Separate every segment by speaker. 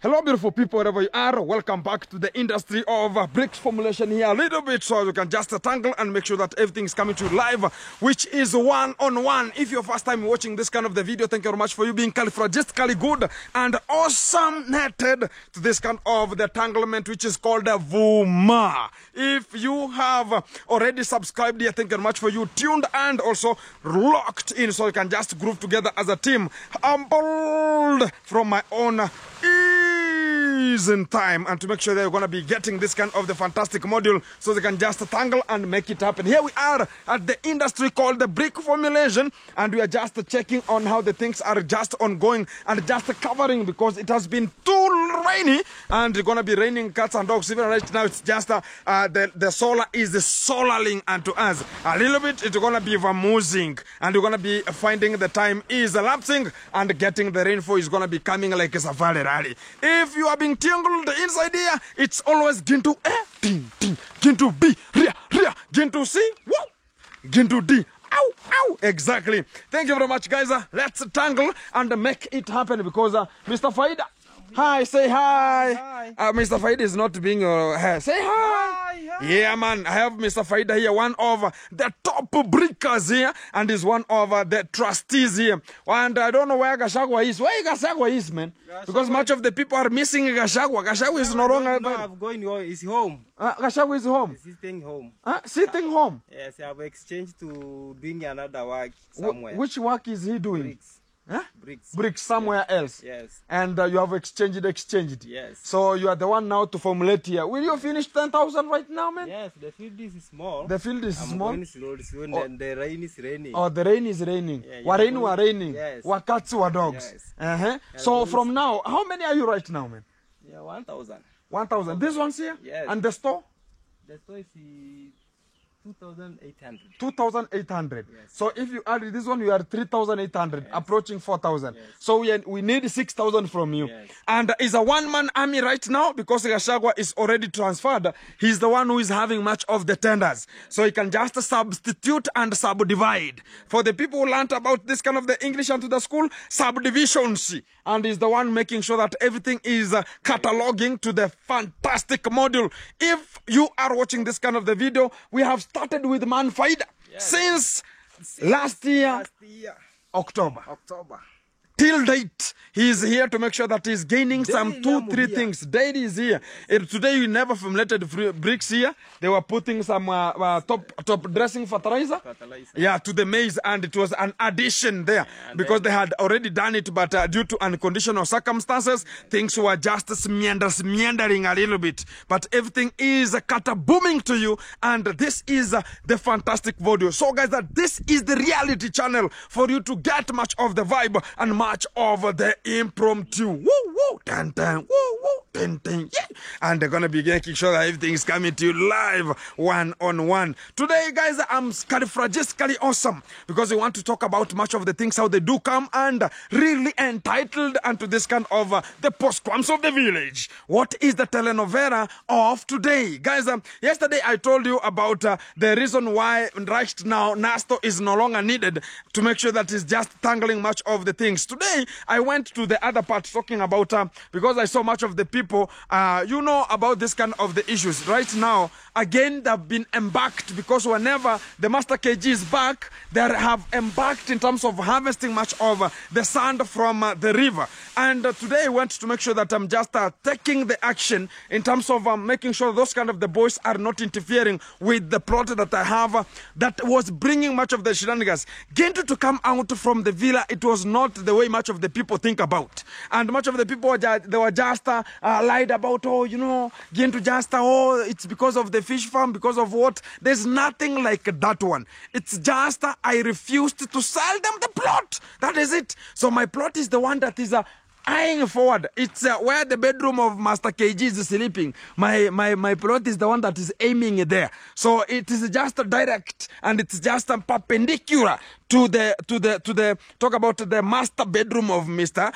Speaker 1: Hello, beautiful people, wherever you are. Welcome back to the industry of bricks formulation here a little bit, so you can just tangle and make sure that everything is coming to you live, which is one-on-one. If you're first time watching this kind of the video, thank you very much for you being califragistically good and awesome netted to this kind of the tanglement, which is called a Vuma. If you have already subscribed here, thank you very much for you tuned and also locked in, so you can just group together as a team. Humbled from my own in time, and to make sure that you're going to be getting this kind of the fantastic module so they can just tangle and make it happen. Here we are at the industry called the brick formulation, and we are just checking on how the things are just ongoing and just covering, because it has been too rainy and it's going to be raining cats and dogs. Even right now it's just the solar is solaring unto us a little bit. It's going to be vamoosing, and we're going to be finding the time is elapsing, and getting the rainfall is going to be coming like a safari rally. If you are being tangled inside here, it's always Gintu A, Gintu B, Ria, Gintu C, whoa, Gintu D. Ow, ow, exactly. Thank you very much, guys. Let's tangle and make it happen, because Mr. Faida. Hi, say hi.
Speaker 2: Hi.
Speaker 1: Mr. Faida is not being say hi.
Speaker 2: Hi.
Speaker 1: Yeah, man. I have Mr. Faida here, one of the top brickers here, and is one of the trustees here. And I don't know where Gachagua is. Where Gachagua is, man? Because much of the people are missing Gachagua. Gachagua is no longer.
Speaker 2: No, I'm going home. He's home.
Speaker 1: Gachagua is home.
Speaker 2: He's staying home.
Speaker 1: Sitting home.
Speaker 2: Yes, I have exchanged to doing another work somewhere.
Speaker 1: Which work is he doing?
Speaker 2: Bricks.
Speaker 1: Huh?
Speaker 2: Bricks.
Speaker 1: Bricks somewhere else.
Speaker 2: Yes.
Speaker 1: And you have exchanged.
Speaker 2: Yes.
Speaker 1: So you are the one now to formulate here. Will you finish 10,000 right now, man?
Speaker 2: Yes, the field is small.
Speaker 1: The field is
Speaker 2: I'm
Speaker 1: small.
Speaker 2: going slowly, and the rain is raining.
Speaker 1: Oh, the rain is raining.
Speaker 2: Yeah,
Speaker 1: Wareni were raining.
Speaker 2: Yes.
Speaker 1: Wakatsu were dogs.
Speaker 2: Yes.
Speaker 1: So from now, how many are you right now, man?
Speaker 2: Yeah, 1,000.
Speaker 1: 1,000. This one's here?
Speaker 2: Yes.
Speaker 1: And the store?
Speaker 2: The store is 2,800.
Speaker 1: 2,800.
Speaker 2: Yes.
Speaker 1: So if you add this one, you are 3,800,
Speaker 2: Yes.
Speaker 1: approaching 4,000.
Speaker 2: Yes.
Speaker 1: So we need 6,000 from you.
Speaker 2: Yes.
Speaker 1: And is a one-man army right now, because Gachagua is already transferred. He's the one who is having much of the tenders. So he can just substitute and subdivide. For the people who learned about this kind of the English into the school, subdivisions. And is the one making sure that everything is cataloging to the fantastic module. If you are watching this kind of the video, we have started with Man Faida since last year, October. Till date, he is here to make sure that he's gaining some 2-3 things. Daily is here. Today we never formulated bricks here. They were putting some top dressing fertilizer. Yeah, to the maize, and it was an addition there, because they had already done it, but due to unconditional circumstances, things were just meandering a little bit. But everything is booming to you, and this is the fantastic video. So guys, this is the reality channel for you to get much of the vibe and much of the impromptu. Woo woo, tan tan, woo woo, tan tan, yeah. And they're gonna be making sure that everything is coming to you live, one-on-one. Today, guys, I'm califragistically awesome, because we want to talk about much of the things, how they do come, and really entitled unto this kind of the postquams of the village. What is the telenovela of today, guys? Yesterday I told you about the reason why right now Nasto is no longer needed, to make sure that it's just tangling much of the things. Today I went to the other part talking about because I saw much of the people you know about this kind of the issues right now. Again, they've been embarked, because whenever the Master KG is back, they have embarked in terms of harvesting much of the sand from the river. And today I went to make sure that I'm just taking the action in terms of making sure those kind of the boys are not interfering with the plot that I have that was bringing much of the shenanigans. Getting to come out from the villa, it was not the way much of the people think about. And much of the people, they were just lied about, oh, you know, getting to just, oh, it's because of the fish farm, because of what? There's nothing like that one. It's just I refused to sell them the plot. That is it. So my plot is the one that is eyeing forward. It's where the bedroom of Master KG is sleeping. My plot is the one that is aiming there. So it is just direct, and it's just perpendicular to the talk about the master bedroom of Mr.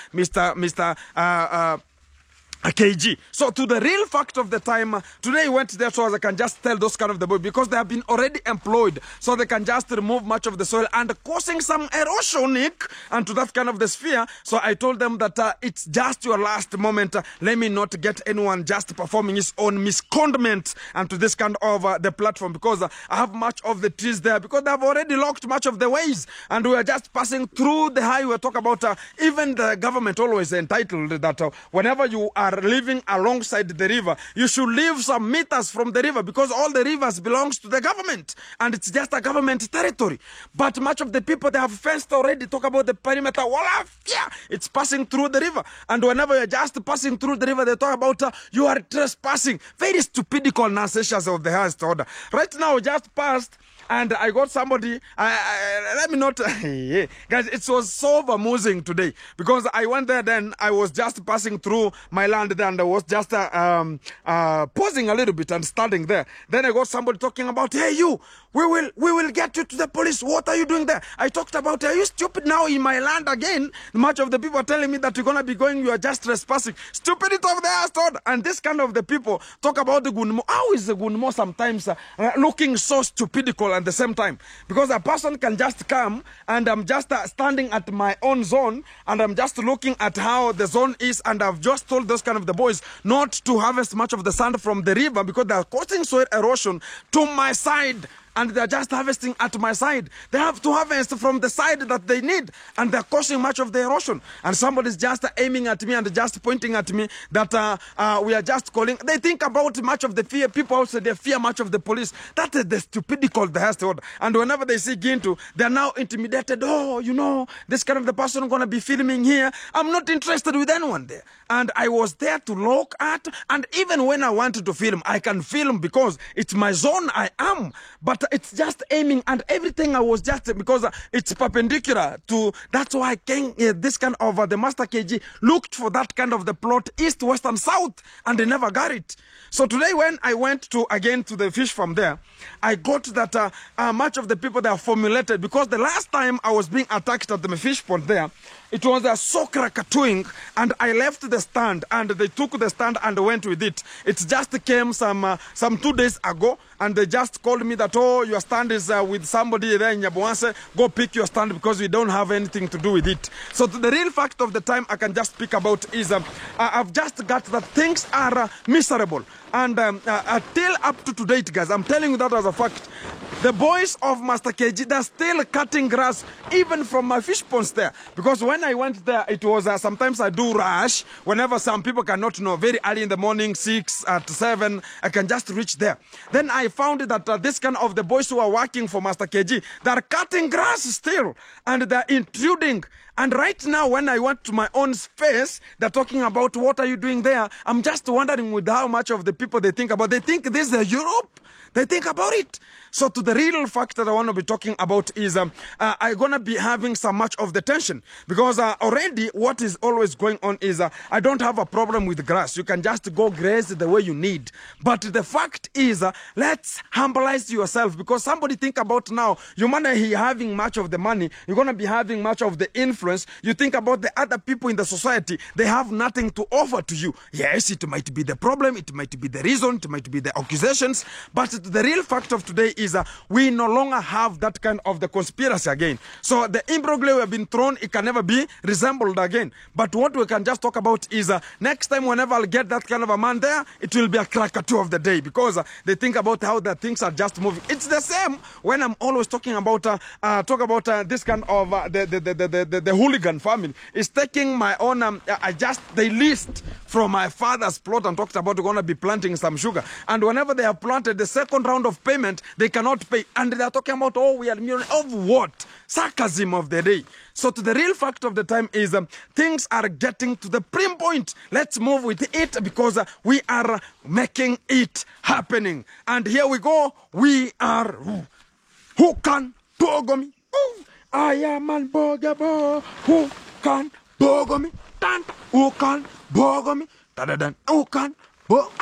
Speaker 1: a kg. So to the real fact of the time, today I went there so as I can just tell those kind of the boys, because they have been already employed, so they can just remove much of the soil and causing some erosionic and to that kind of the sphere. So I told them that it's just your last moment. Let me not get anyone just performing his own misconduct and to this kind of the platform, because I have much of the trees there, because they have already locked much of the ways and we are just passing through the highway. Talk about even the government always entitled that whenever you are living alongside the river, you should live some meters from the river, because all the rivers belongs to the government and it's just a government territory. But much of the people, they have fenced already. Talk about the perimeter wall. Yeah, it's passing through the river, and whenever you're just passing through the river, they talk about you are trespassing. Very stupidical nonsense of the highest order. Right now, just passed and I got somebody, let me not, guys, it was so amusing today, because I went there, then I was just passing through my land there, and I was just pausing a little bit and standing there. Then I got somebody talking about, hey you, we will get you to the police. What are you doing there? I talked about, are you stupid now in my land again? Much of the people are telling me that you're going to be going, you are just trespassing. Stupidity of the highest order. And this kind of the people talk about the Gunmo. How is the Gunmo sometimes looking so stupidical at the same time? Because a person can just come and I'm just standing at my own zone and I'm just looking at how the zone is, and I've just told those kind of the boys not to harvest much of the sand from the river because they are causing soil erosion to my side. And they're just harvesting at my side. They have to harvest from the side that they need, and they're causing much of the erosion. And somebody's just aiming at me and just pointing at me that we are just calling. They think about much of the fear. People also, they fear much of the police. That is the stupidity called the highest order. And whenever they see Gintu, they're now intimidated. Oh, you know, this kind of the person going to be filming here. I'm not interested with anyone there. And I was there to look at, and even when I wanted to film, I can film because it's my zone I am. But it's just aiming and everything. I was just, because it's perpendicular to, that's why I came, this kind of the Master KG looked for that kind of the plot, east, west and south, and they never got it. So today when I went to again to the fish farm there, I got that much of the people that are formulated, because the last time I was being attacked at the fish pond there, it was so krakatooing, and I left the stand and they took the stand and went with it. It just came some 2 days ago, and they just called me that, oh, your stand is with somebody there in Nyabuanse, go pick your stand because we don't have anything to do with it. So the real fact of the time I can just speak about is I've just got that things are miserable. And till up to date, guys, I'm telling you that as a fact. The boys of Master KG, they're still cutting grass even from my fish ponds there. Because when I went there, it was sometimes I do rush. Whenever some people cannot know, very early in the morning, 6 at 7, I can just reach there. Then I found that this kind of the boys who are working for Master KG, they're cutting grass still. And they're intruding. And right now, when I went to my own space, they're talking about what are you doing there? I'm just wondering with how much of the people they think about. They think this is Europe. They think about it. So to the real fact that I want to be talking about is I'm going to be having some much of the tension, because already what is always going on is I don't have a problem with grass. You can just go graze the way you need. But the fact is let's humbleize yourself, because somebody think about now, you might be having much of the money. You're going to be having much of the influence. You think about the other people in the society. They have nothing to offer to you. Yes, it might be the problem. It might be the reason. It might be the accusations. But the real fact of today is we no longer have that kind of the conspiracy again. So the imbroglio we have been thrown, it can never be resembled again. But what we can just talk about is next time whenever I'll get that kind of a man there, it will be a crackatoo of the day, because they think about how the things are just moving. It's the same when I'm always talking about this kind of the hooligan family is taking my own they leased from my father's plot and talked about going to be planting some sugar, and whenever they have planted the second round of payment, they cannot pay, and they are talking about, oh, we are of what? Sarcasm of the day. So to the real fact of the time is things are getting to the prim point. Let's move with it, because we are making it happening. And here we go. We are who can bogo me? I am an bogabo. Who can bogo me? Who can bogo me? Who can bogo?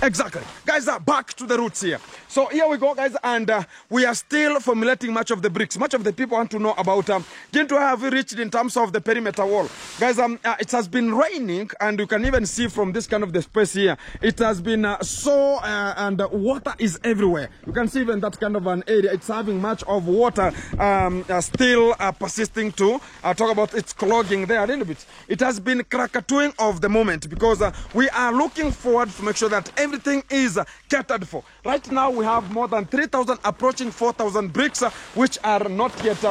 Speaker 1: Exactly. Guys, back to the roots here. So here we go, guys, and we are still formulating much of the bricks. Much of the people want to know about Gintu have we reached in terms of the perimeter wall. Guys, it has been raining, and you can even see from this kind of the space here, it has been and water is everywhere. You can see even that kind of an area, it's having much of water still persisting to talk about its clogging there a little bit. It has been krakatooing of the moment because we are looking forward to make sure that everything is catered for. Right now we have more than 3,000 approaching 4,000 bricks which are not yet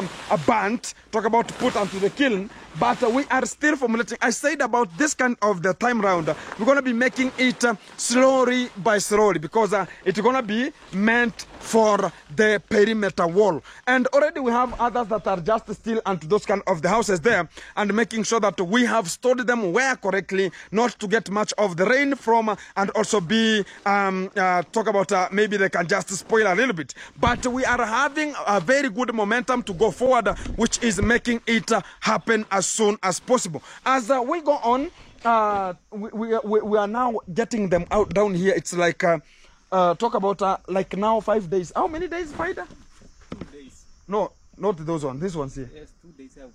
Speaker 1: burnt. Talk about put onto the kiln. But we are still formulating. I said about this kind of the time round, we're going to be making it slowly by slowly because it's going to be meant for the perimeter wall. And already we have others that are just still onto those kind of the houses there and making sure that we have stored them where correctly, not to get much of the rain from and also be, talk about maybe they can just spoil a little bit. But we are having a very good momentum to go forward, which is making it happen as soon as possible. As we go on, we are now getting them out down here. It's like talk about like now 5 days. How many days, Faida?
Speaker 2: 2 days.
Speaker 1: No, not those ones. This one's here.
Speaker 2: Yes, 2 days have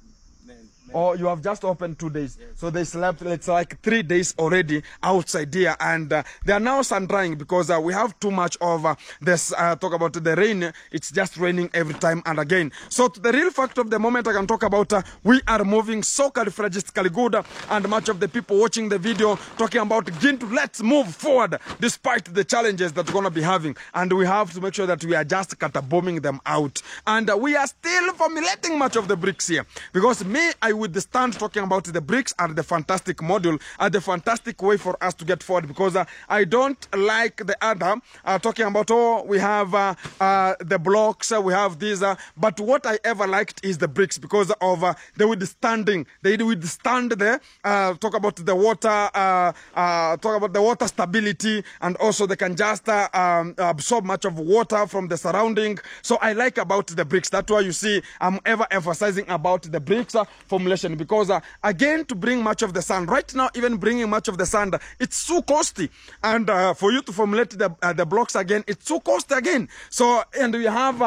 Speaker 1: Or you have just opened 2 days. Yes. So they slept, it's like 3 days already outside here. And they are now sun drying because we have too much of this, talk about the rain. It's just raining every time and again. So to the real fact of the moment, I can talk about we are moving so califragistically good. And much of the people watching the video talking about Gintu, let's move forward despite the challenges that we're going to be having. And we have to make sure that we are just bombing them out. And we are still formulating much of the bricks here. Because I would stand talking about the bricks are the fantastic module, are the fantastic way for us to get forward because I don't like the other talking about, oh, we have the blocks, we have these, but what I ever liked is the bricks because of they withstand the, talk about the water, talk about the water stability, and also they can just absorb much of water from the surrounding. So I like about the bricks. That's why you see I'm ever emphasizing about the bricks formulation because again, to bring much of the sand right now, even bringing much of the sand, it's too costly, and for you to formulate the blocks again, it's too costly again. So, and we have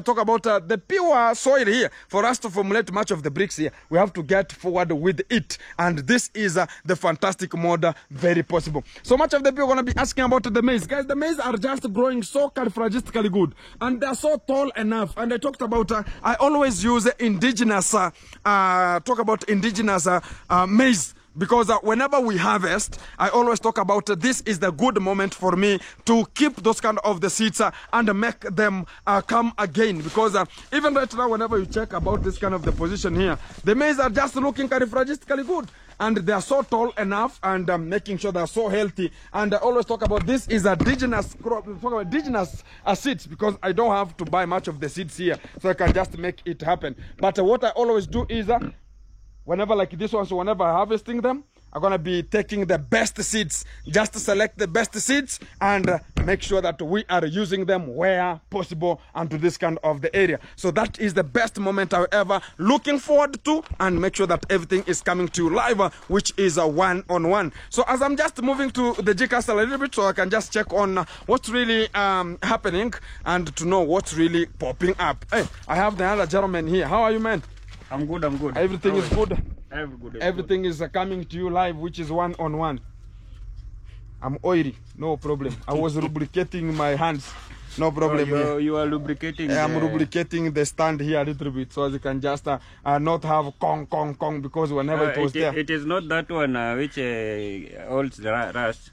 Speaker 1: talk about the pure soil here. For us to formulate much of the bricks here, we have to get forward with it, and this is the fantastic mode, very possible. So much of the people are going to be asking about the maize. Guys, the maize are just growing so califragistically good, and they're so tall enough. And I talked about I always use indigenous talk about indigenous maize because whenever we harvest, I always talk about this is the good moment for me to keep those kind of the seeds and make them come again because even right now, whenever you check about this kind of the position here, the maize are just looking califragistically good. And they are so tall enough and making sure they are so healthy. And I always talk about this is a indigenous crop, talk about indigenous seeds because I don't have to buy much of the seeds here. So I can just make it happen. But what I always do is whenever like this one, so whenever I'm harvesting them, I'm going to be taking the best seeds, just to select the best seeds and make sure that we are using them where possible and to this kind of the area. So that is the best moment I'm ever looking forward to and make sure that everything is coming to you live, which is a one-on-one. So as I'm just moving to the G-Castle a little bit so I can just check on what's really happening and to know what's really popping up. Hey, I have the other gentleman here. How are you, man?
Speaker 3: I'm good, I'm good.
Speaker 1: Everything is good?
Speaker 3: Everything
Speaker 1: is coming to you live, which is one-on-one. I'm oily, no problem. I was lubricating my hands, no problem.
Speaker 3: Oh, you are lubricating.
Speaker 1: I'm lubricating the stand here a little bit so as you can just not have kong because whenever it was there.
Speaker 3: It is not that one which holds the rust.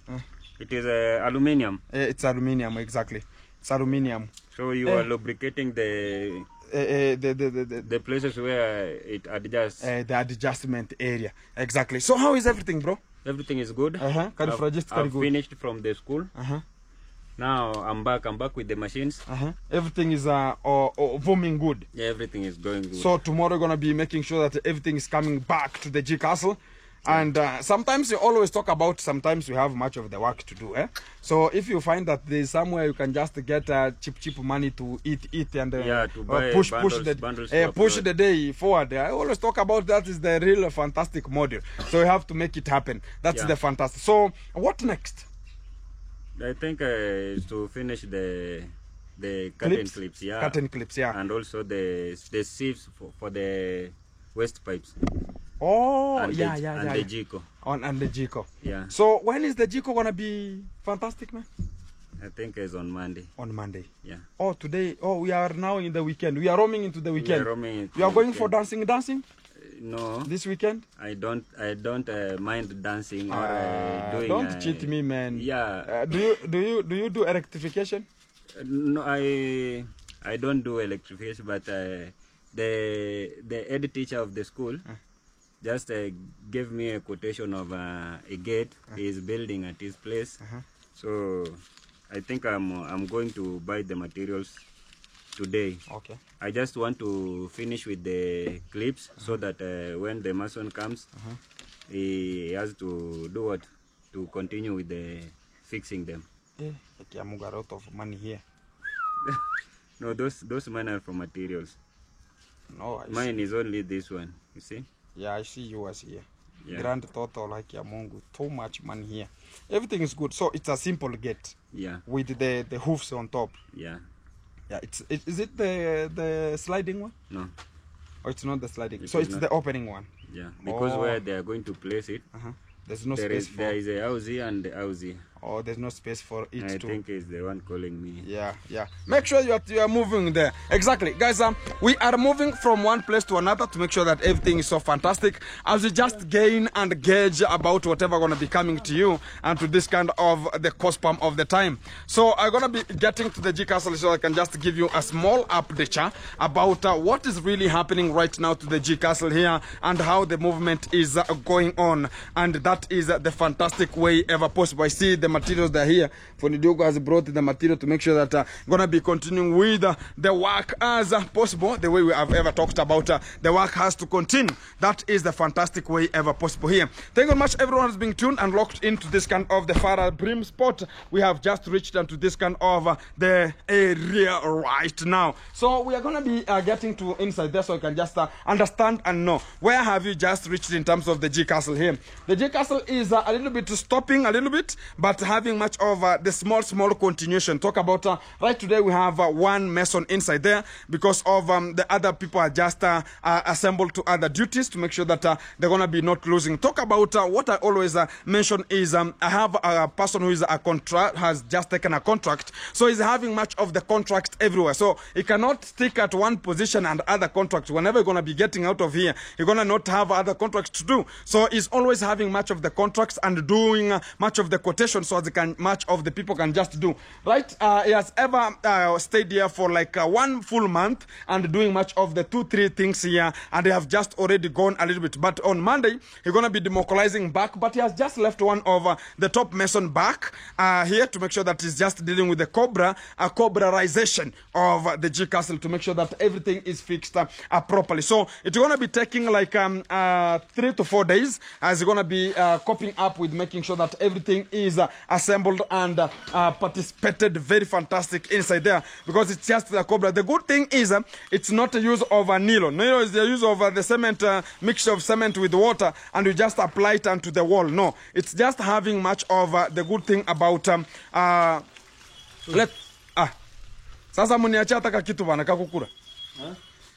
Speaker 3: It is aluminium.
Speaker 1: It's aluminium, exactly. It's aluminium.
Speaker 3: So you are lubricating the places where it adjusts.
Speaker 1: The adjustment area, exactly. So how is everything, bro?
Speaker 3: Everything is good.
Speaker 1: I've
Speaker 3: finished from the school. Now I'm back with the machines.
Speaker 1: Everything is booming good.
Speaker 3: Yeah, everything is going good.
Speaker 1: So tomorrow we're gonna be making sure that everything is coming back to the G-Castle. And sometimes you always talk about, sometimes we have much of the work to do. So if you find that there's somewhere you can just get cheap money to eat and
Speaker 3: to buy
Speaker 1: push
Speaker 3: the
Speaker 1: day forward. I always talk about that is the real fantastic model. So you have to make it happen. That's the fantastic. So what next?
Speaker 3: I think to finish the curtain clips, yeah.
Speaker 1: Curtain clips, yeah.
Speaker 3: And also the sieves for the waste pipes.
Speaker 1: Oh,
Speaker 3: and
Speaker 1: yeah.
Speaker 3: And the Jiko.
Speaker 1: And the Jiko.
Speaker 3: Yeah.
Speaker 1: So when is the Jiko gonna be fantastic, man?
Speaker 3: I think it's on Monday.
Speaker 1: On Monday.
Speaker 3: Yeah.
Speaker 1: Oh, today. Oh, we are now in the weekend. We are roaming into the weekend.
Speaker 3: We are roaming into
Speaker 1: you are
Speaker 3: the
Speaker 1: going
Speaker 3: weekend.
Speaker 1: for dancing?
Speaker 3: No.
Speaker 1: This weekend?
Speaker 3: I don't mind dancing or doing.
Speaker 1: Don't cheat me, man.
Speaker 3: Yeah.
Speaker 1: Do you do electrification?
Speaker 3: No, I don't do electrification, but the head teacher of the school just gave me a quotation of a gate he is building at his place. So I think I'm going to buy the materials today.
Speaker 1: Okay.
Speaker 3: I just want to finish with the clips so that when the mason comes, he has to do what? To continue with the fixing them.
Speaker 1: Yeah, I'm got a lot of money here.
Speaker 3: No, those mine are for materials.
Speaker 1: No,
Speaker 3: Mine is only this one. You see?
Speaker 1: Yeah, I see yours here.
Speaker 3: Yeah.
Speaker 1: Grand total like Yamungu. Too much money here. Everything is good. So it's a simple gate.
Speaker 3: Yeah.
Speaker 1: With the hoofs on top.
Speaker 3: Yeah.
Speaker 1: Yeah. Is it the sliding one?
Speaker 3: No.
Speaker 1: Or it's not the sliding?
Speaker 3: It
Speaker 1: So
Speaker 3: is
Speaker 1: it's
Speaker 3: not.
Speaker 1: the opening one.
Speaker 3: Yeah. Because
Speaker 1: Oh.
Speaker 3: where they are going to place it,
Speaker 1: There's no
Speaker 3: there
Speaker 1: space
Speaker 3: is a housey and the housey.
Speaker 1: Oh, there's no space for it
Speaker 3: I
Speaker 1: to.
Speaker 3: think it's the one calling me.
Speaker 1: Yeah. Make sure you are moving there. Exactly, guys. We are moving from one place to another to make sure that everything is so fantastic. As we just gain and gauge about whatever gonna be coming to you and to this kind of the cospam of the time. So I'm gonna be getting to the G Castle so I can just give you a small update about what is really happening right now to the G Castle here and how the movement is going on. And that is the fantastic way ever possible. I see the materials that are here. Fonidiogo has brought the material to make sure that gonna be continuing with the work as possible. The way we have ever talked about the work has to continue. That is the fantastic way ever possible here. Thank you very much. Everyone has been tuned and locked into this kind of the Farah Brim spot. We have just reached into this kind of the area right now. So we are gonna be getting to inside there so you can just understand and know where have you just reached in terms of the G Castle here. The G Castle is a little bit stopping a little bit, but having much of the small continuation. Talk about right today we have one mason inside there because of the other people are just assembled to other duties to make sure that they're gonna be not losing. Talk about what I always mention is I have a person who is a contract has just taken a contract, so he's having much of the contract everywhere. So he cannot stick at one position and other contracts. Whenever you're gonna be getting out of here, you're gonna not have other contracts to do. So he's always having much of the contracts and doing much of the quotation so they can much of the people can just do right. He has ever stayed here for like 1 full month and doing much of the 2-3 things here, and they have just already gone a little bit. But on Monday he's gonna be demobilizing back, but he has just left one of the top mason back here to make sure that he's just dealing with the cobraization of the G Castle to make sure that everything is fixed properly. So it's gonna be taking like 3 to 4 days as he's gonna be coping up with making sure that everything is assembled and participated very fantastic inside there, because it's just the cobra. The good thing is it's not a use of a nylon. Nylon is the use of the cement, mixture of cement with water, and you just apply it onto the wall. No, it's just having much of the good thing about sasa muniacha taka kitu bana kakukura.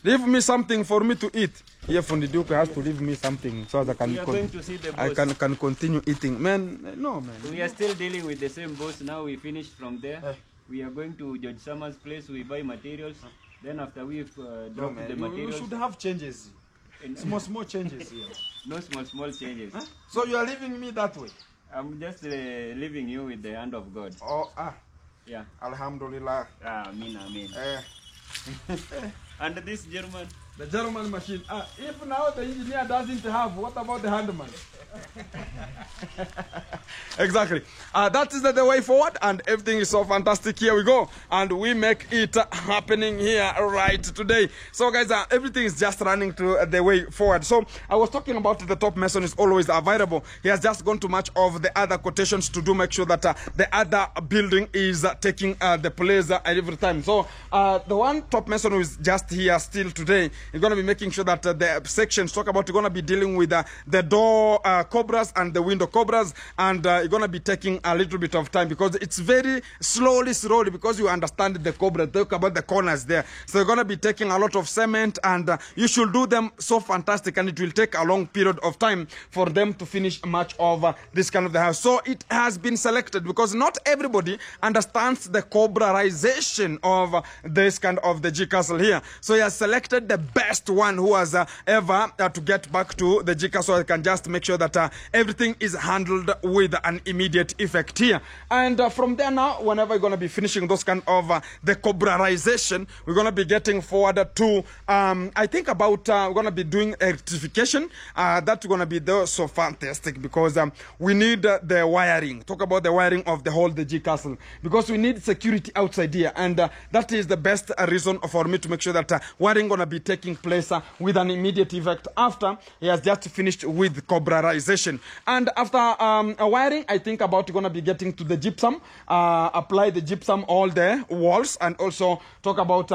Speaker 1: Leave me something for me to eat. Here from the Duke has to leave me something so that
Speaker 3: We are going to see the
Speaker 1: I
Speaker 3: boss.
Speaker 1: can continue eating. Man, no man.
Speaker 3: We are still dealing with the same boss. Now we finished from there. We are going to George Summers' place. We buy materials. Then after we've dropped the
Speaker 1: You
Speaker 3: materials,
Speaker 1: should have changes. Small changes here.
Speaker 3: no small changes.
Speaker 1: So you are leaving me that way?
Speaker 3: I'm just leaving you with the hand of God.
Speaker 1: Oh,
Speaker 3: Yeah.
Speaker 1: Alhamdulillah.
Speaker 3: Amen. And this German.
Speaker 1: The German machine. If now the engineer doesn't have, what about the handman? Exactly. That is the way forward, and everything is so fantastic. Here we go, and we make it happening here right today. So guys, everything is just running to the way forward. So I was talking about the top mason is always available. He has just gone to much of the other quotations to do make sure that the other building is taking the place every time. So the one top mason who is just here still today is going to be making sure that the sections talk about, you're going to be dealing with the door cobras and the window cobras, and you're going going to be taking a little bit of time because it's very slowly, because you understand the cobra, talk about the corners there. So you're going to be taking a lot of cement, and you should do them so fantastic, and it will take a long period of time for them to finish much of this kind of the house. So it has been selected because not everybody understands the cobraization of this kind of the G Castle here. So he has selected the best one who has ever to get back to the G Castle. I can just make sure that everything is handled with an immediate effect here. And from there now, whenever you're going to be finishing those kind of the cobraization, we're going to be getting forward to, I think about, we're going to be doing electrification. That's going to be so fantastic because we need the wiring. Talk about the wiring of the whole the G Castle because we need security outside here, and that is the best reason for me to make sure that wiring going to be taking place with an immediate effect after he has just finished with cobraization. And after wiring, I think about going to be getting to the gypsum, apply the gypsum all the walls, and also talk about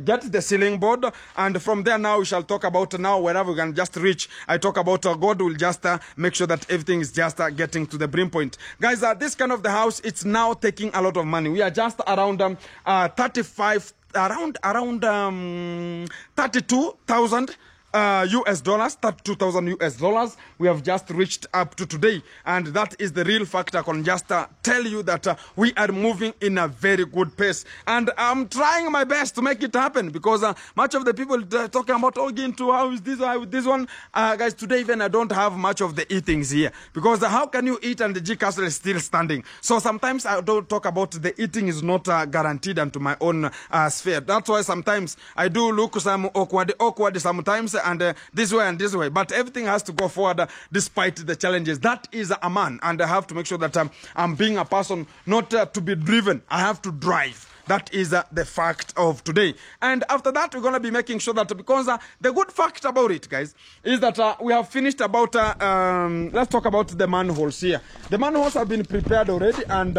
Speaker 1: get the ceiling board. And from there now we shall talk about now wherever we can just reach. I talk about God will just make sure that everything is just getting to the brim point. Guys, this kind of the house, it's now taking a lot of money. We are just around 32,000 US dollars, 32,000 US dollars. We have just reached up to today, and that is the real factor. I can just tell you that we are moving in a very good pace, and I'm trying my best to make it happen because much of the people talking about going to how is this one, guys, today even I don't have much of the eatings here because how can you eat and the G Castle is still standing? So sometimes I don't talk about the eating is not guaranteed unto my own sphere. That's why sometimes I do look some awkward sometimes, and this way and this way, but everything has to go forward despite the challenges. That is a man, and I have to make sure that I'm being a person not to be driven. I have to drive. That is the fact of today. And after that, we're going to be making sure that, because the good fact about it, guys, is that we have finished about, let's talk about the manholes here. The manholes have been prepared already, and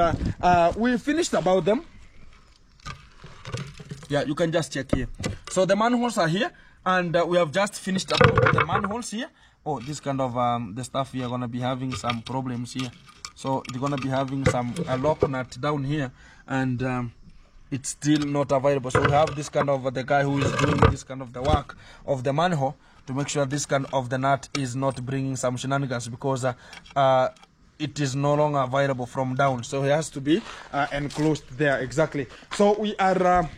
Speaker 1: we finished about them. Yeah, you can just check here. So the manholes are here. And we have just finished about the manholes here. Oh, this kind of the stuff here gonna be having some problems here. So they're gonna be having some lock nut down here, and it's still not available. So we have this kind of the guy who is doing this kind of the work of the manhole to make sure this kind of the nut is not bringing some shenanigans, because it is no longer available from down. So he has to be enclosed there exactly. So we are.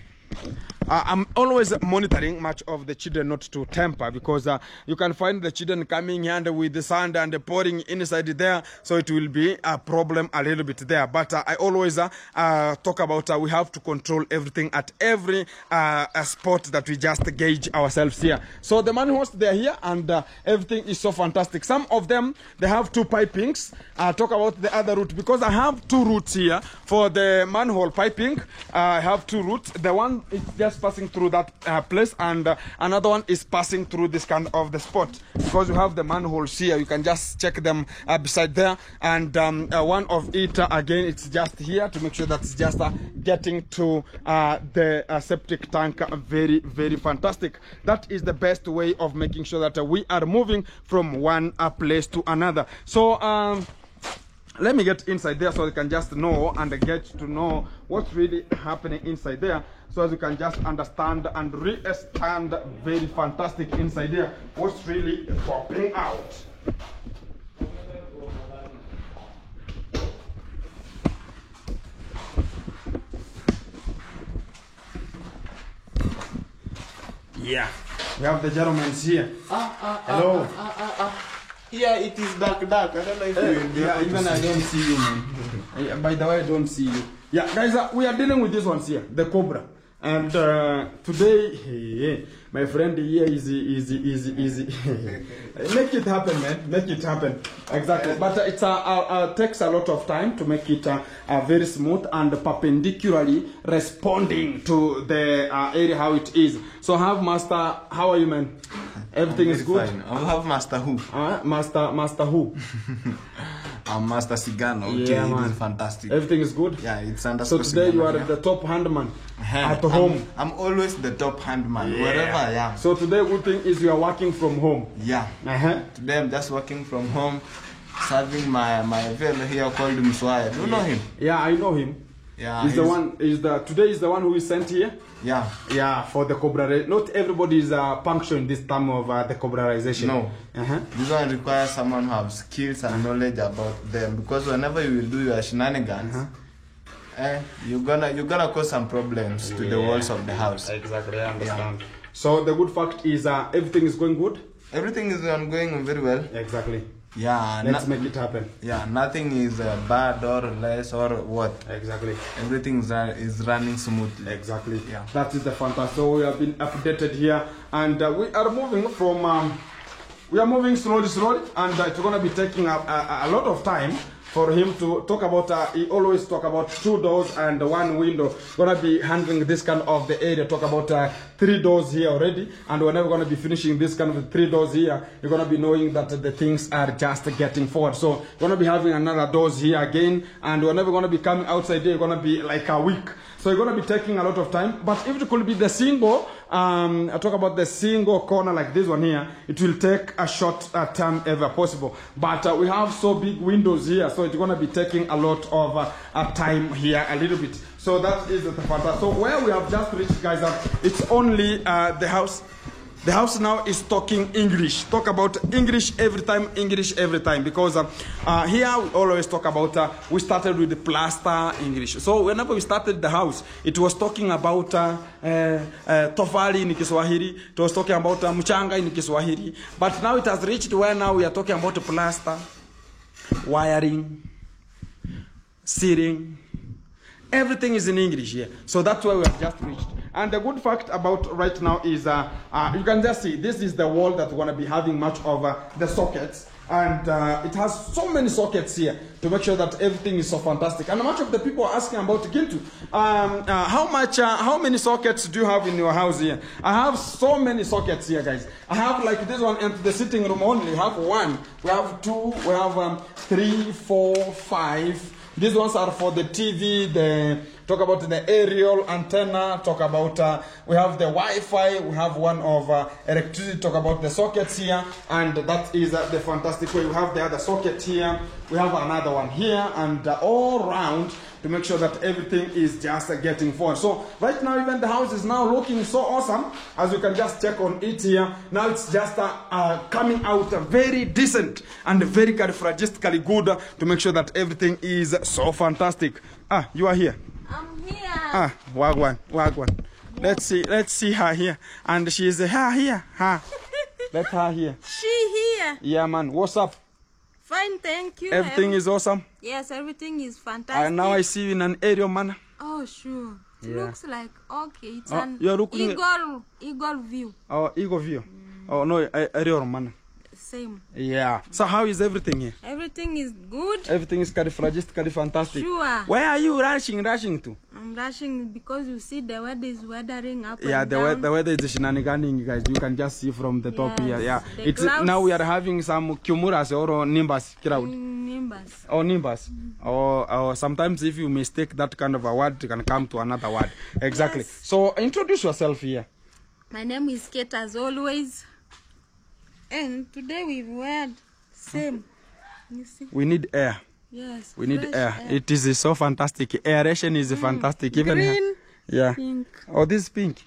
Speaker 1: I'm always monitoring much of the children not to temper, because you can find the children coming here and with the sand and pouring inside there, so it will be a problem a little bit there. But I always talk about we have to control everything at every spot that we just gauge ourselves here. So the manholes, they're here, and everything is so fantastic. Some of them, they have two pipings. Talk about the other route, because I have two routes here for the manhole piping. I have two routes. The one is just passing through that place, and another one is passing through this kind of the spot, because you have the manholes here. You can just check them beside there, and one of it again, it's just here to make sure that it's just getting to the septic tank. Very, very fantastic. That is the best way of making sure that we are moving from one place to another. So let me get inside there so you can just know and get to know what's really happening inside there, so as you can just understand and re-stand very fantastic inside there, what's really popping out. Yeah, we have the gentlemen here. Hello.
Speaker 2: Yeah, it is dark. I don't know if you will be able to
Speaker 1: even
Speaker 2: see.
Speaker 1: I don't see you, man. By the way, I don't see you. Yeah, guys, we are dealing with this ones here, the cobra. And today, my friend here is easy. Make it happen, man. Make it happen. Exactly. But it takes a lot of time to make it very smooth and perpendicularly responding to the area how it is. So, Master, how are you, man? Everything is good.
Speaker 4: Fine. I have Master Who.
Speaker 1: Master who?
Speaker 4: I'm Master Sigano. Okay,
Speaker 1: Yeah, man.
Speaker 4: it is fantastic.
Speaker 1: Everything is good.
Speaker 4: Yeah, it's
Speaker 1: So
Speaker 4: understood.
Speaker 1: today you are
Speaker 4: Sigano,
Speaker 1: the top handman at
Speaker 4: I'm-
Speaker 1: home.
Speaker 4: I'm always the top handman,
Speaker 1: Yeah.
Speaker 4: wherever I am.
Speaker 1: So today good thing is you are working from home.
Speaker 4: Yeah.
Speaker 1: Uh-huh.
Speaker 4: Today I'm just working from home. serving my veil here called Mswaya. Do you know him?
Speaker 1: Yeah, I know him.
Speaker 4: Yeah,
Speaker 1: He's the one. Today is the one who is sent here.
Speaker 4: Yeah.
Speaker 1: Yeah, for the cobra. Not everybody is puncturing this time of the cobraization.
Speaker 4: No.
Speaker 1: Uh-huh.
Speaker 4: This one requires someone who has skills and knowledge about them, because whenever you will do your shenanigans, you're gonna cause some problems to the walls of the house.
Speaker 1: Exactly, I understand. So the good fact is everything is going good.
Speaker 4: Everything is going very well.
Speaker 1: Exactly.
Speaker 4: Yeah.
Speaker 1: Let's make it happen.
Speaker 4: Yeah, nothing is bad or less or what.
Speaker 1: Exactly.
Speaker 4: Everything is running smoothly.
Speaker 1: Exactly.
Speaker 4: Yeah.
Speaker 1: That is the fantastic. So we have been updated here, and we are moving from. We are moving slowly, and it's going to be taking a lot of time for him to talk about. He always talk about 2 doors and 1 window. Going to be handling this kind of the area. Talk about 3 doors here already, and we're never going to be finishing this kind of 3 doors here. You're going to be knowing that the things are just getting forward. So we're going to be having another doors here again, and we're never going to be coming outside here. You're going to be like a week. So you're going to be taking a lot of time. But if it could be the single, I talk about the single corner like this one here, it will take a short time ever possible. But we have so big windows here, so it's going to be taking a lot of time here a little bit. So that is the fantastic. So where we have just reached, guys, it's only the house. The house now is talking English. Talk about English every time, because here we always talk about, we started with the plaster English. So whenever we started the house, it was talking about tofali in Kiswahili, it was talking about mchanga in Kiswahili. But now it has reached where now we are talking about plaster, wiring, seating. Everything is in English here. So that's where we have just reached. And the good fact about right now is you can just see this is the wall that we're going to be having much of the sockets. And it has so many sockets here to make sure that everything is so fantastic. And much of the people are asking about Gintu. How many sockets do you have in your house here? I have so many sockets here, guys. I have like this one into the sitting room only. We have 1, we have 2, we have 3, 4, 5. These ones are for the TV, talk about the aerial antenna, talk about, we have the Wi-Fi, we have one of electricity, talk about the sockets here, and that is the fantastic way. We have the other socket here, we have another one here, and all around to make sure that everything is just getting forward. So right now, even the house is now looking so awesome, as you can just check on it here. Now it's just coming out very decent and very characteristically good to make sure that everything is so fantastic. You are here.
Speaker 5: I'm here.
Speaker 1: Wagwan. Let's see her here. And she is here. Let her here.
Speaker 5: She here.
Speaker 1: Yeah, man. What's up?
Speaker 5: Fine, thank you.
Speaker 1: Everything is awesome.
Speaker 5: Yes, everything is fantastic.
Speaker 1: And now I see you in an aerial manner.
Speaker 5: Oh, sure. It
Speaker 1: Yeah.
Speaker 5: looks like okay. It's an
Speaker 1: you're looking
Speaker 5: eagle view.
Speaker 1: Oh, eagle view. Oh no, aerial manner.
Speaker 5: Same.
Speaker 1: Yeah. So how is everything here?
Speaker 5: Everything is good.
Speaker 1: Everything is characteristically fantastic.
Speaker 5: Sure.
Speaker 1: Where are you rushing to?
Speaker 5: I'm rushing because you see the weather is weathering up
Speaker 1: Yeah,
Speaker 5: and
Speaker 1: the
Speaker 5: down.
Speaker 1: weather is shenaniganing, guys. You can just see from the top here.
Speaker 5: Yes,
Speaker 1: Yeah.
Speaker 5: the
Speaker 1: It's
Speaker 5: clouds.
Speaker 1: now we are having some cumulas or nimbus crowd.
Speaker 5: Nimbus.
Speaker 1: Or nimbus. Or sometimes if you mistake that kind of a word, you can come to another word. Exactly.
Speaker 5: Yes.
Speaker 1: So introduce yourself here.
Speaker 5: My name is Kate as always. And today we wear same. You see?
Speaker 1: We need air.
Speaker 5: Yes.
Speaker 1: We need
Speaker 5: fresh
Speaker 1: air. It is so fantastic. Aeration is fantastic. Even
Speaker 5: Green,
Speaker 1: yeah.
Speaker 5: pink.
Speaker 1: Oh, this is pink.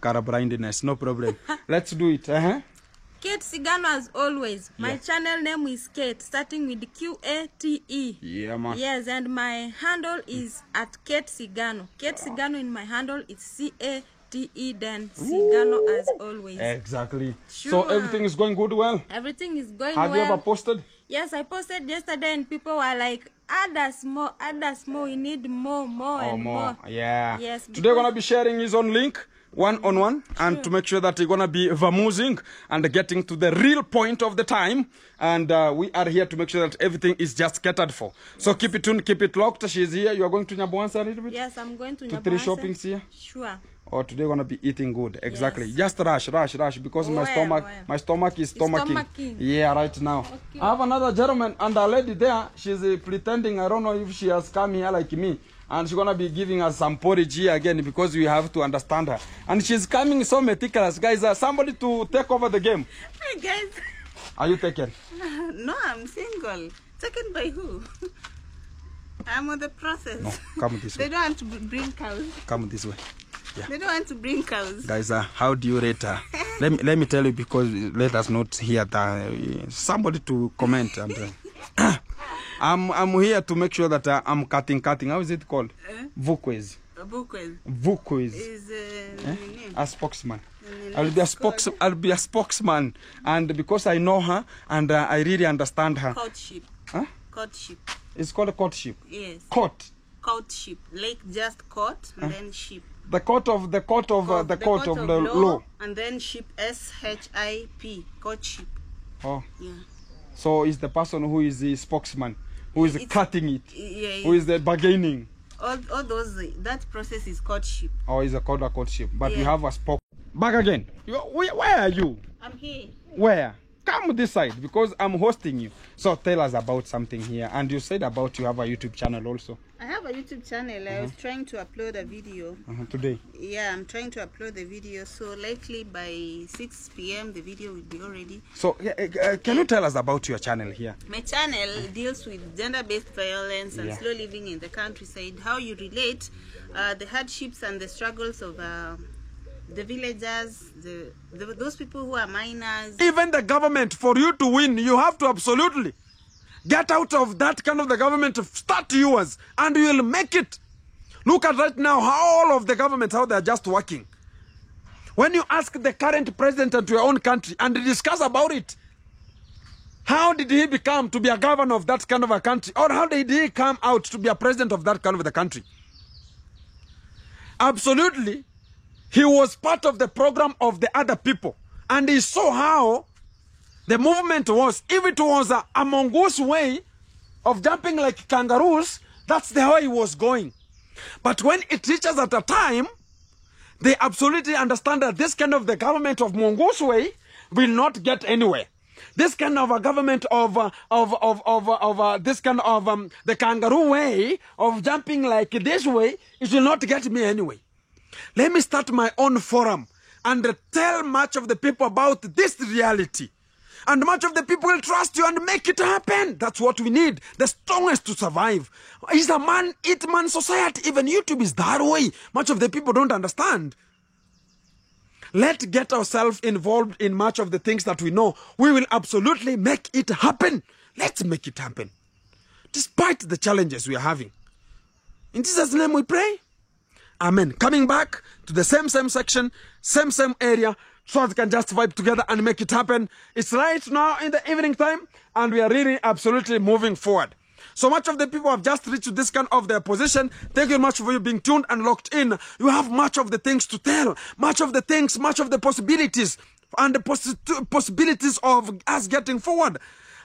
Speaker 1: Color blindness. No problem. Let's do it.
Speaker 5: Kate Sigano as always. My
Speaker 1: Yeah.
Speaker 5: channel name is Kate, starting with QATE.
Speaker 1: Yeah, man.
Speaker 5: Yes, and my handle is at Kate Sigano. Kate Sigano in my handle is CATE, then Sigano as always.
Speaker 1: Exactly. So
Speaker 5: Sure.
Speaker 1: everything is going good. Well,
Speaker 5: Everything is going
Speaker 1: have
Speaker 5: well.
Speaker 1: you ever posted?
Speaker 5: Yes, I posted yesterday and people were like, add us more, we need more and more.
Speaker 1: Yeah.
Speaker 5: Yes,
Speaker 1: Today we're
Speaker 5: because-
Speaker 1: gonna be sharing his own link, one-on-one, and to make sure that you're gonna be vamoosing and getting to the real point of the time. And we are here to make sure that everything is just catered for. So keep it tuned, keep it locked. She's here. You are going to Nyabuansa a little bit?
Speaker 5: Yes, I'm going to
Speaker 1: To 3
Speaker 5: Nyabuansa.
Speaker 1: shoppings here?
Speaker 5: Sure.
Speaker 1: Or today we're gonna be eating good. Exactly.
Speaker 5: Yes.
Speaker 1: Just rush because my
Speaker 5: Well.
Speaker 1: stomach is stomaching.
Speaker 5: stomaching.
Speaker 1: Yeah, right now.
Speaker 5: Okay.
Speaker 1: I have another gentleman and a lady there. She's pretending, I don't know if she has come here like me. And she's gonna be giving us some porridge here again because we have to understand her. And she's coming so meticulous. Guys, somebody to take over the game.
Speaker 5: Hi guys.
Speaker 1: Are you taken?
Speaker 6: No, I'm single. Taken by who? I'm on the process.
Speaker 1: No, come this
Speaker 6: They
Speaker 1: way.
Speaker 6: don't want to bring cows.
Speaker 1: Come this way.
Speaker 6: They don't want to bring cows.
Speaker 1: Guys, how do you rate her? Let me tell you, because let us not hear that. Somebody to comment. And, I'm here to make sure that I'm cutting. How is it called? Vukwez. Vukwez.
Speaker 6: Is
Speaker 1: A spokesman. I'll be a spokesman, and because I know her and I really understand her.
Speaker 6: courtship.
Speaker 1: Huh?
Speaker 6: Courtship.
Speaker 1: It's called a courtship.
Speaker 6: Yes.
Speaker 1: Court.
Speaker 6: Courtship. Like just court and then ship.
Speaker 1: The court of the court of the law.
Speaker 6: And then ship. SHIP. Courtship.
Speaker 1: Oh,
Speaker 6: Yeah.
Speaker 1: so it's the person who is the spokesman, who is cutting it,
Speaker 6: Yeah.
Speaker 1: who is the bargaining.
Speaker 6: All those, that process is courtship.
Speaker 1: Or is a courtship. But we
Speaker 6: Yeah.
Speaker 1: have a spoke. Back again. Where are you?
Speaker 6: I'm here.
Speaker 1: Where? Come this side, because I'm hosting you. So tell us about something here. And you said about you have a YouTube channel also.
Speaker 6: I have a YouTube channel. I was trying to upload a video.
Speaker 1: Today.
Speaker 6: Yeah, I'm trying to upload the video. So likely by 6 p.m. the video will be already.
Speaker 1: So can you tell us about your channel here?
Speaker 6: My channel deals with gender-based violence and
Speaker 1: Yeah.
Speaker 6: slow living in the countryside. How you relate the hardships and the struggles of the villagers, those people who are minors.
Speaker 1: Even the government, for you to win, you have to absolutely get out of that kind of the government, start yours, and you will make it. Look at right now how all of the governments, how they're just working. When you ask the current president of your own country and discuss about it, how did he become to be a governor of that kind of a country? Or how did he come out to be a president of that kind of the country? Absolutely, he was part of the program of the other people. And he saw how the movement was. If it was a mongoose way of jumping like kangaroos, that's the way he was going. But when it reaches at a time, they absolutely understand that this kind of the government of mongoose way will not get anywhere. This kind of a government of this kind of the kangaroo way of jumping like this way, it will not get me anyway. Let me start my own forum and tell much of the people about this reality. And much of the people will trust you and make it happen. That's what we need. The strongest to survive. It's a man-eat-man society. Even YouTube is that way. Much of the people don't understand. Let's get ourselves involved in much of the things that we know. We will absolutely make it happen. Let's make it happen. Despite the challenges we are having. In Jesus' name we pray. Amen. Coming back to the same section, same area, so we can just vibe together and make it happen. It's right now in the evening time, and we are really absolutely moving forward. So much of the people have just reached this kind of their position. Thank you much for you being tuned and locked in. You have much of the things to tell, much of the things, much of the possibilities, and the possibilities of us getting forward.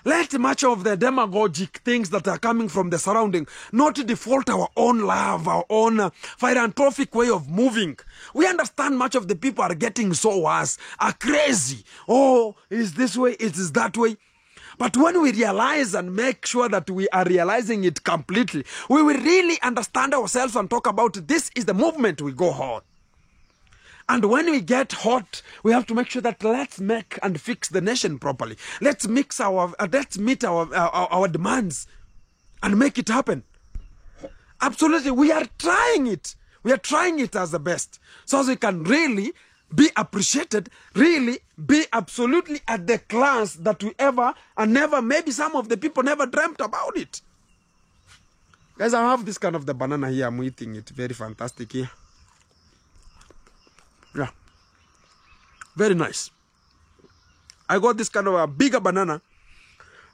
Speaker 1: Let much of the demagogic things that are coming from the surrounding not default our own love, our own philanthropic way of moving. We understand much of the people are getting so worse, are crazy. Oh, it's this way, it is that way. But when we realize and make sure that we are realizing it completely, we will really understand ourselves and talk about this is the movement we go on. And when we get hot, we have to make sure that let's make and fix the nation properly. Let's meet our demands and make it happen. Absolutely, we are trying it. We are trying it as the best. So as we can really be appreciated, really be absolutely at the class that we ever and never, maybe some of the people never dreamt about it. Guys, I have this kind of the banana here. I'm eating it. Very fantastic here. Yeah, very nice. I got this kind of a bigger banana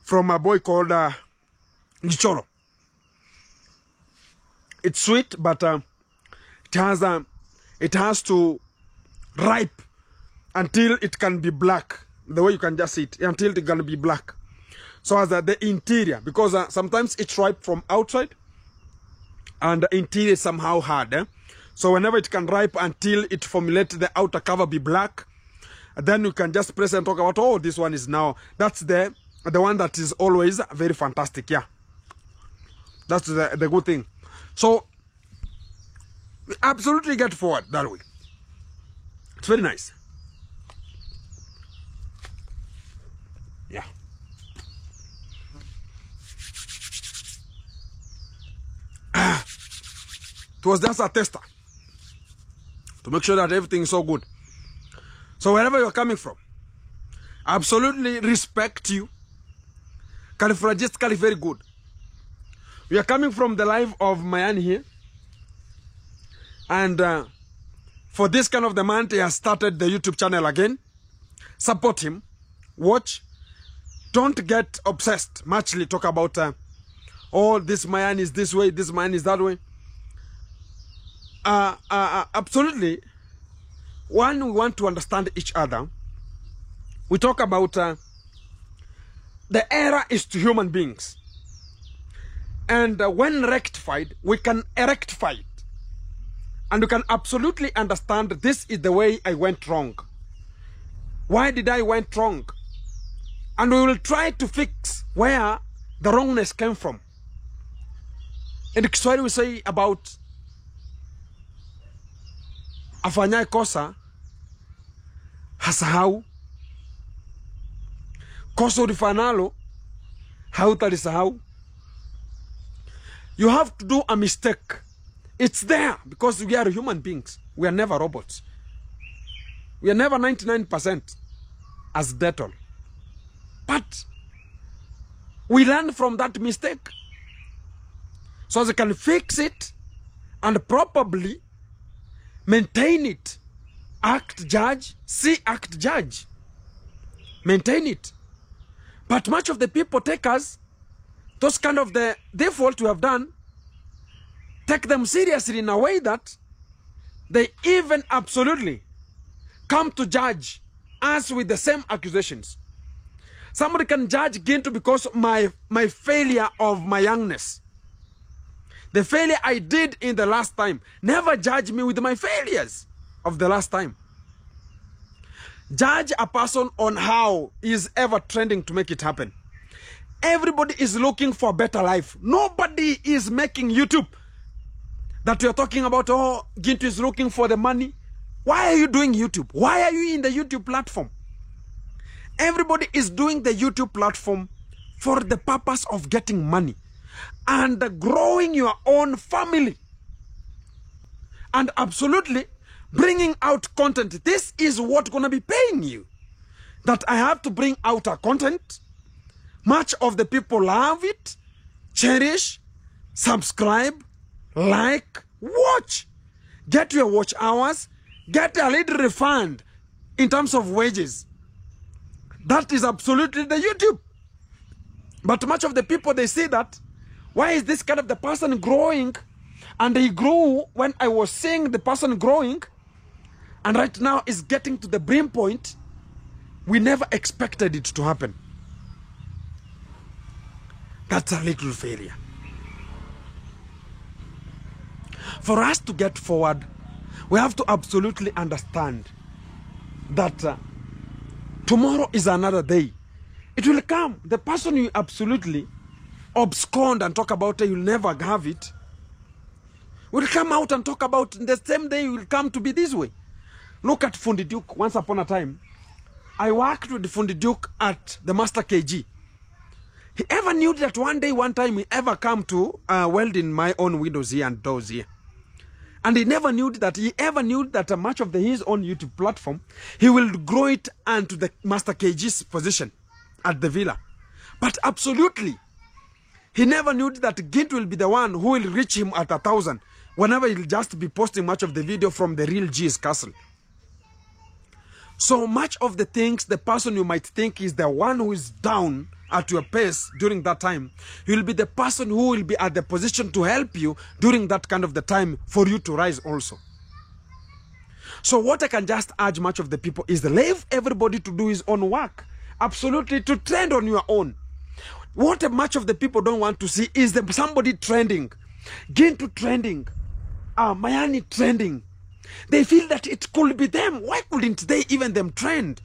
Speaker 1: from a boy called Gichoro. It's sweet, but it has to ripe until it can be black. The way you can just see it, until it can be black. So as the interior, because sometimes it's ripe from outside, and the interior is somehow hard. So whenever it can ripe until it formulates the outer cover be black, then you can just press and talk about, oh, this one is now, that's the one that is always very fantastic. Yeah, that's the good thing. So we absolutely get forward that way. It's very nice. Yeah. It was just a tester to make sure that everything is so good. So wherever you're coming from, I absolutely respect you. Califragistically very good. We are coming from the life of Mayan here. And for this kind of the month, he has started the YouTube channel again. Support him. Watch. Don't get obsessed. Muchly talk about, oh, this Mayan is this way, this Mayan is that way. Absolutely. When we want to understand each other, we talk about the error is to human beings. And when rectified, we can rectify it. And you can absolutely understand this is the way I went wrong. Why did I went wrong? And we will try to fix where the wrongness came from. In Kiswahili we say about afanyaye kosa hasahau, kosa ulifanalo hautalisahau. You have to do a mistake. It's there because we are human beings. We are never robots. We are never 99% as Dettol. But we learn from that mistake. So they can fix it and probably maintain it. Act judge, see act judge. Maintain it. But much of the people take us, those kind of the default we have done, take them seriously in a way that they even absolutely come to judge us with the same accusations. Somebody can judge Gintu because my failure of my youngness. The failure I did in the last time. Never judge me with my failures of the last time. Judge a person on how he is ever trending to make it happen. Everybody is looking for a better life. Nobody is making YouTube that you're talking about, oh, Gintu is looking for the money. Why are you doing YouTube? Why are you in the YouTube platform? Everybody is doing the YouTube platform for the purpose of getting money and growing your own family and absolutely bringing out content. This is what's going to be paying you. That I have to bring out a content. Much of the people love it, cherish, subscribe, like, watch. Get your watch hours, get a little refund in terms of wages. That is absolutely the YouTube. But much of the people, they see that, why is this kind of the person growing? And he grew when I was seeing the person growing, and right now is getting to the brim point. We never expected it to happen. That's a little failure. For us to get forward, we have to absolutely understand that tomorrow is another day. It will come. The person you absolutely abscond and talk about it, you'll never have it, will come out and talk about the same day you will come to be this way. Look at Fundi Duke. Once upon a time, I worked with Fundi Duke at the Master KG. He ever knew that one time he ever come to welding my own windows here and doors here. And he never knew that much of his own YouTube platform, he will grow it onto the Master KG's position at the villa. But absolutely, he never knew that Gintu will be the one who will reach him at 1,000 whenever he'll just be posting much of the video from the real G's castle. So much of the things, the person you might think is the one who is down at your pace during that time, he will be the person who will be at the position to help you during that kind of the time for you to rise also. So what I can just urge much of the people is leave everybody to do his own work. Absolutely, to trend on your own. What much of the people don't want to see is somebody trending. Gintu trending. Mayani trending. They feel that it could be them. Why couldn't they even them trend?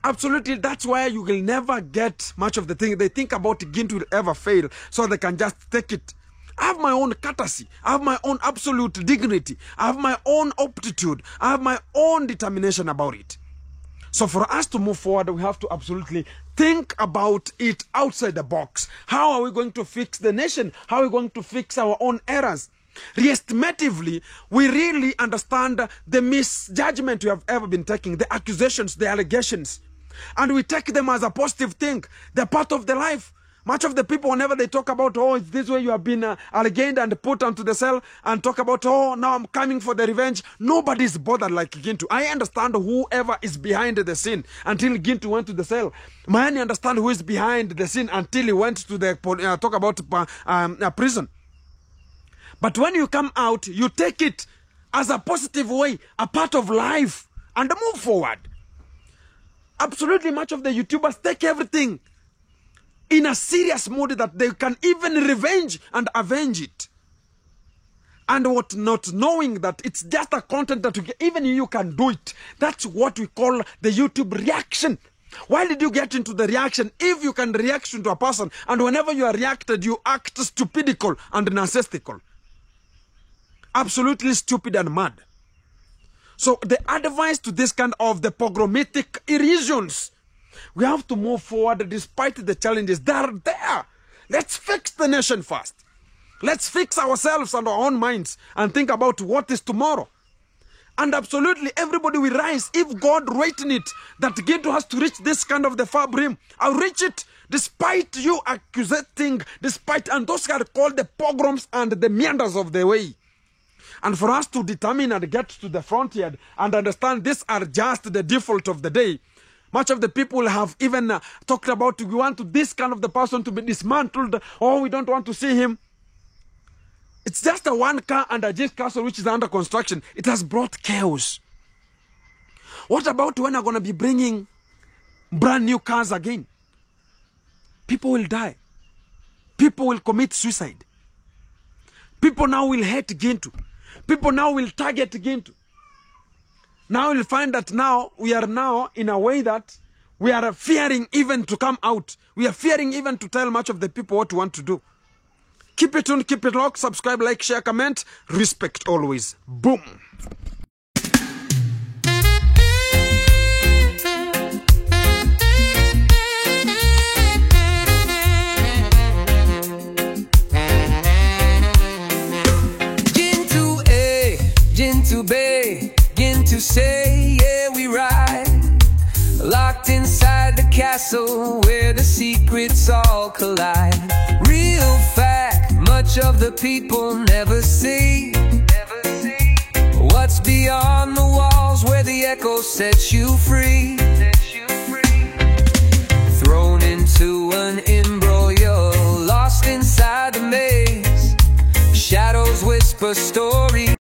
Speaker 1: Absolutely, that's why you will never get much of the thing. They think about Gintu will ever fail, so they can just take it. I have my own courtesy. I have my own absolute dignity. I have my own aptitude. I have my own determination about it. So for us to move forward, we have to absolutely think about it outside the box. How are we going to fix the nation? How are we going to fix our own errors? Re-estimatively, we really understand the misjudgment we have ever been taking, the accusations, the allegations, and we take them as a positive thing. They're part of the life. Much of the people, whenever they talk about, oh, it's this way you have been alleged and put onto the cell, and talk about, oh, now I'm coming for the revenge, nobody's bothered like Gintu. I understand whoever is behind the scene until Gintu went to the cell. Mayani understand who is behind the scene until he went to the talk about prison. But when you come out, you take it as a positive way, a part of life, and move forward. Absolutely, much of the YouTubers take everything in a serious mood that they can even revenge and avenge it. And what not knowing that it's just a content that even you can do it. That's what we call the YouTube reaction. Why did you get into the reaction if you can react to a person, and whenever you are reacted, you act stupidical and narcissistical? Absolutely stupid and mad. So the advice to this kind of the pogromitic regions, we have to move forward despite the challenges that are there. Let's fix the nation first. Let's fix ourselves and our own minds and think about what is tomorrow. And absolutely everybody will rise. If God written it that Gintu has to reach this kind of the far brim, I'll reach it despite you accusing, despite, and those are called the pogroms and the meanders of the way. And for us to determine and get to the frontier and understand these are just the default of the day. Much of the people have even talked about, we want this kind of the person to be dismantled, or we don't want to see him. It's just a one car and a jet castle which is under construction. It has brought chaos. What about when we're going to be bringing brand new cars again? People will die. People will commit suicide. People now will hate Gintu. People now will target Gintu. Now you'll find that now we are now in a way that we are fearing even to come out. We are fearing even to tell much of the people what we want to do. Keep it tuned, keep it locked, subscribe, like, share, comment. Respect always. Boom.
Speaker 7: Gintu Bay, Gintu say, yeah, we ride. Locked inside the castle where the secrets all collide. Real fact, much of the people never see. What's beyond the walls where the echo sets you free. Thrown into an embroil, lost inside the maze. Shadows whisper stories.